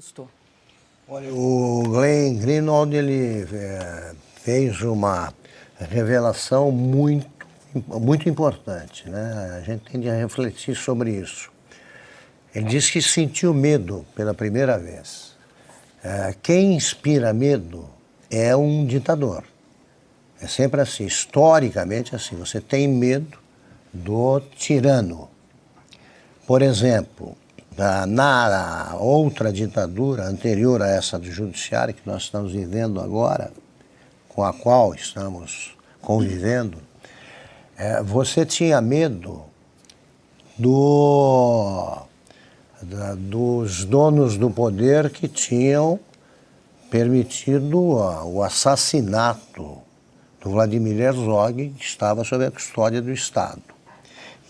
Augusto. Olha, o Glenn Greenwald, ele fez uma revelação muito importante, né? A gente tem de refletir sobre isso. Ele disse que sentiu medo pela primeira vez. Quem inspira medo é um ditador. É sempre assim, historicamente assim. Você tem medo do tirano. Por exemplo, na outra ditadura anterior a essa do judiciário que nós estamos vivendo agora, com a qual estamos convivendo, você tinha medo dos donos do poder que tinham permitido o assassinato do Vladimir Herzog, que estava sob a custódia do Estado.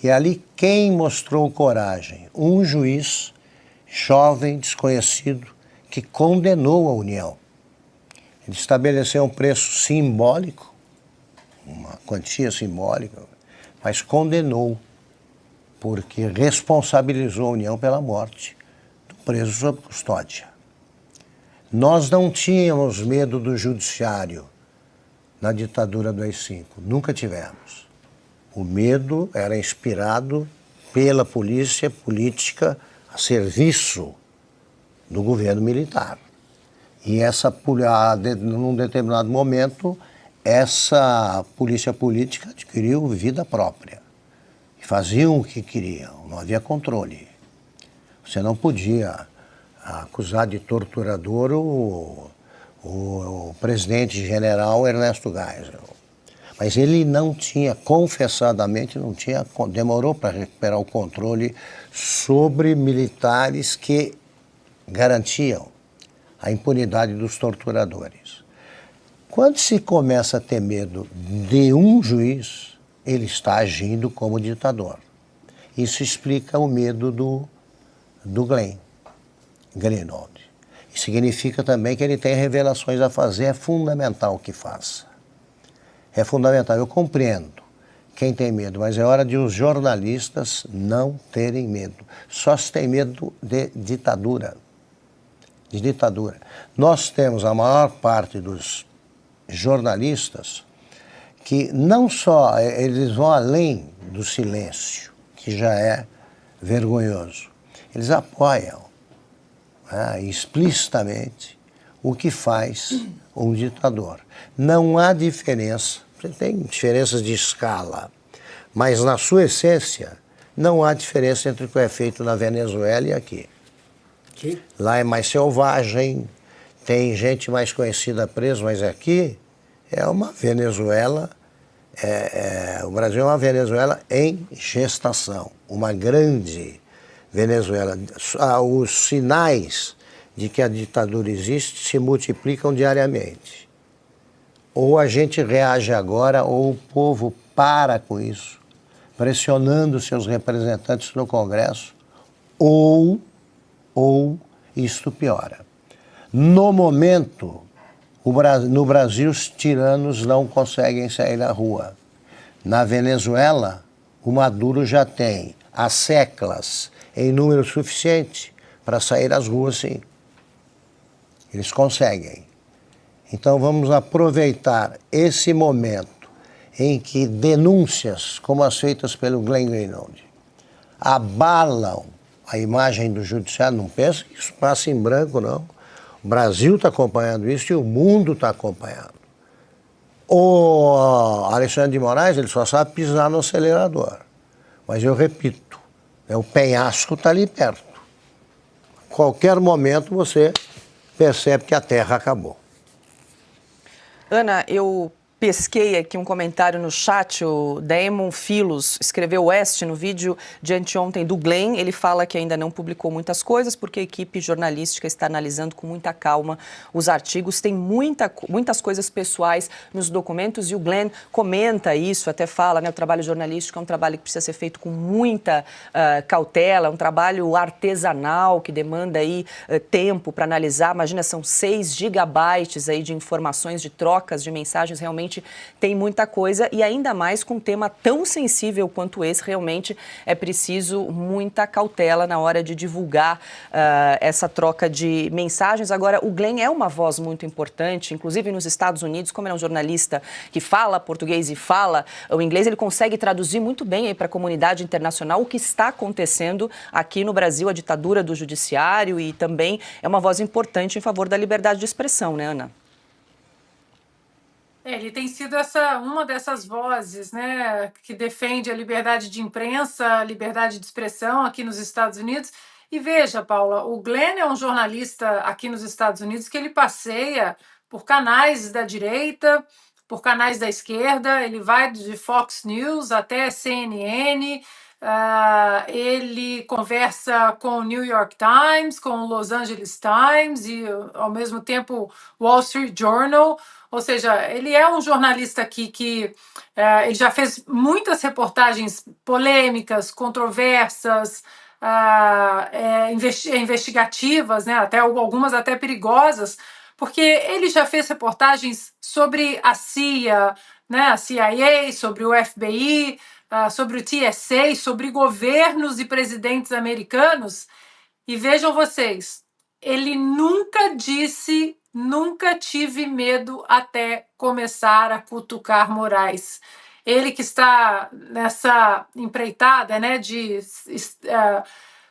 E ali quem mostrou coragem? Um juiz jovem, desconhecido, que condenou a União. Ele estabeleceu um preço simbólico, uma quantia simbólica, mas condenou, porque responsabilizou a União pela morte do preso sob custódia. Nós não tínhamos medo do judiciário na ditadura do AI-5, nunca tivemos. O medo era inspirado pela polícia política a serviço do governo militar. E num determinado momento, essa polícia política adquiriu vida própria. E faziam o que queriam, não havia controle. Você não podia acusar de torturador o presidente general Ernesto Geisel. Mas ele não tinha, confessadamente, demorou para recuperar o controle sobre militares que garantiam a impunidade dos torturadores. Quando se começa a ter medo de um juiz, ele está agindo como ditador. Isso explica o medo do Glenn Greenwald. E significa também que ele tem revelações a fazer, é fundamental que faça. É fundamental, eu compreendo quem tem medo, mas é hora de os jornalistas não terem medo. Só se tem medo de ditadura. De ditadura. Nós temos a maior parte dos jornalistas que não só, eles vão além do silêncio, que já é vergonhoso. Eles apoiam explicitamente o que faz um ditador. Não há diferença, tem diferenças de escala, mas na sua essência não há diferença entre o que é feito na Venezuela e aqui. Lá é mais selvagem, tem gente mais conhecida presa, mas aqui é uma Venezuela, o Brasil é uma Venezuela em gestação, uma grande Venezuela. Os sinais de que a ditadura existe se multiplicam diariamente. Ou a gente reage agora, ou o povo para com isso, pressionando seus representantes no Congresso, ou isto piora. No momento, no Brasil, os tiranos não conseguem sair na rua. Na Venezuela, o Maduro já tem as seclas em número suficiente para sair às ruas, sim. Eles conseguem. Então vamos aproveitar esse momento em que denúncias, como as feitas pelo Glenn Greenwald, abalam a imagem do judiciário. Não pensa que isso passa em branco, não. O Brasil está acompanhando isso e o mundo está acompanhando. O Alexandre de Moraes, ele só sabe pisar no acelerador. Mas eu repito, o penhasco está ali perto. A qualquer momento você percebe que a terra acabou. Ana, eu pesquei aqui um comentário no chat, o Daemon Filos escreveu Oeste no vídeo de anteontem do Glenn. Ele fala que ainda não publicou muitas coisas porque a equipe jornalística está analisando com muita calma os artigos. Tem muitas coisas pessoais nos documentos e o Glenn comenta isso, até fala, né? O trabalho jornalístico é um trabalho que precisa ser feito com muita cautela, é um trabalho artesanal que demanda aí tempo para analisar. Imagina, são 6 gigabytes aí de informações, de trocas de mensagens realmente realmente tem muita coisa e ainda mais com um tema tão sensível quanto esse, realmente é preciso muita cautela na hora de divulgar essa troca de mensagens. Agora, o Glenn é uma voz muito importante, inclusive nos Estados Unidos, como ele é um jornalista que fala português e fala o inglês, ele consegue traduzir muito bem para a comunidade internacional o que está acontecendo aqui no Brasil, a ditadura do judiciário, e também é uma voz importante em favor da liberdade de expressão, né, Ana? Ele tem sido uma dessas vozes, né, que defende a liberdade de imprensa, a liberdade de expressão aqui nos Estados Unidos. E veja, Paula, o Glenn é um jornalista aqui nos Estados Unidos que ele passeia por canais da direita, por canais da esquerda, ele vai de Fox News até CNN, ele conversa com o New York Times, com o Los Angeles Times e, ao mesmo tempo, Wall Street Journal. Ou seja, ele é um jornalista aqui que ele já fez muitas reportagens polêmicas, controversas, investigativas, né, até algumas até perigosas, porque ele já fez reportagens sobre a CIA, né, a CIA, sobre o FBI, sobre o TSA, sobre governos e presidentes americanos. E vejam vocês, ele nunca disse, nunca tive medo até começar a cutucar Moraes. Ele que está nessa empreitada, né, de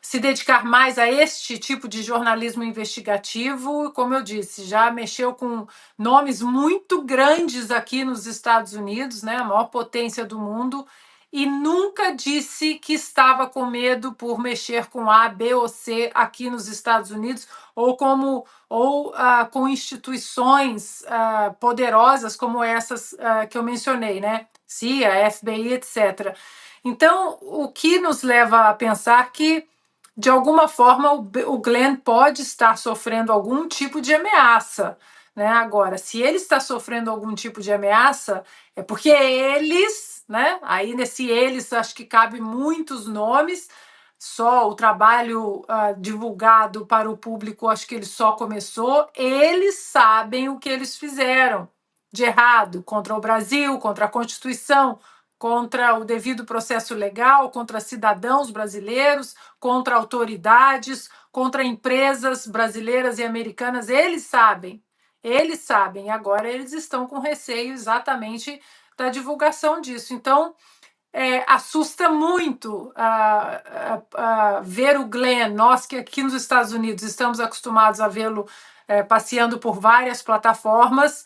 se dedicar mais a este tipo de jornalismo investigativo, como eu disse, já mexeu com nomes muito grandes aqui nos Estados Unidos, né, a maior potência do mundo, e nunca disse que estava com medo por mexer com A, B ou C aqui nos Estados Unidos, ou com instituições poderosas como essas que eu mencionei, né? CIA, FBI, etc. Então, o que nos leva a pensar que, de alguma forma, o Glenn pode estar sofrendo algum tipo de ameaça, né? Agora, se ele está sofrendo algum tipo de ameaça, é porque eles, né? Aí nesse eles acho que cabe muitos nomes. Só o trabalho divulgado para o público, acho que ele só começou. Eles sabem o que eles fizeram de errado contra o Brasil, contra a Constituição, contra o devido processo legal, contra cidadãos brasileiros, contra autoridades, contra empresas brasileiras e americanas. Eles sabem. E agora eles estão com receio exatamente da divulgação disso. Então, assusta muito ver o Glenn, nós que aqui nos Estados Unidos estamos acostumados a vê-lo passeando por várias plataformas,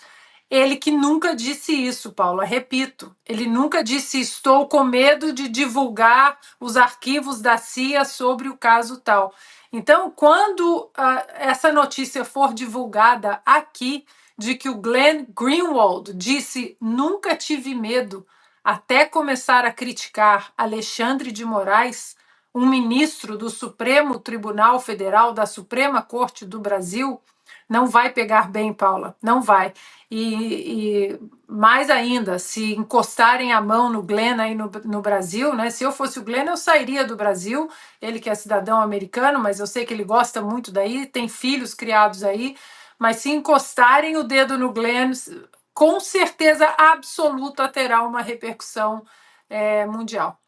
ele que nunca disse isso, Paula, repito, ele nunca disse estou com medo de divulgar os arquivos da CIA sobre o caso tal. Então, quando essa notícia for divulgada aqui, de que o Glenn Greenwald disse nunca tive medo até começar a criticar Alexandre de Moraes, um ministro do Supremo Tribunal Federal, da Suprema Corte do Brasil, não vai pegar bem, Paula, não vai. E mais ainda, se encostarem a mão no Glenn aí no Brasil, né? Se eu fosse o Glenn, eu sairia do Brasil, ele que é cidadão americano, mas eu sei que ele gosta muito daí, tem filhos criados aí, mas se encostarem o dedo no Glenn, com certeza absoluta terá uma repercussão mundial.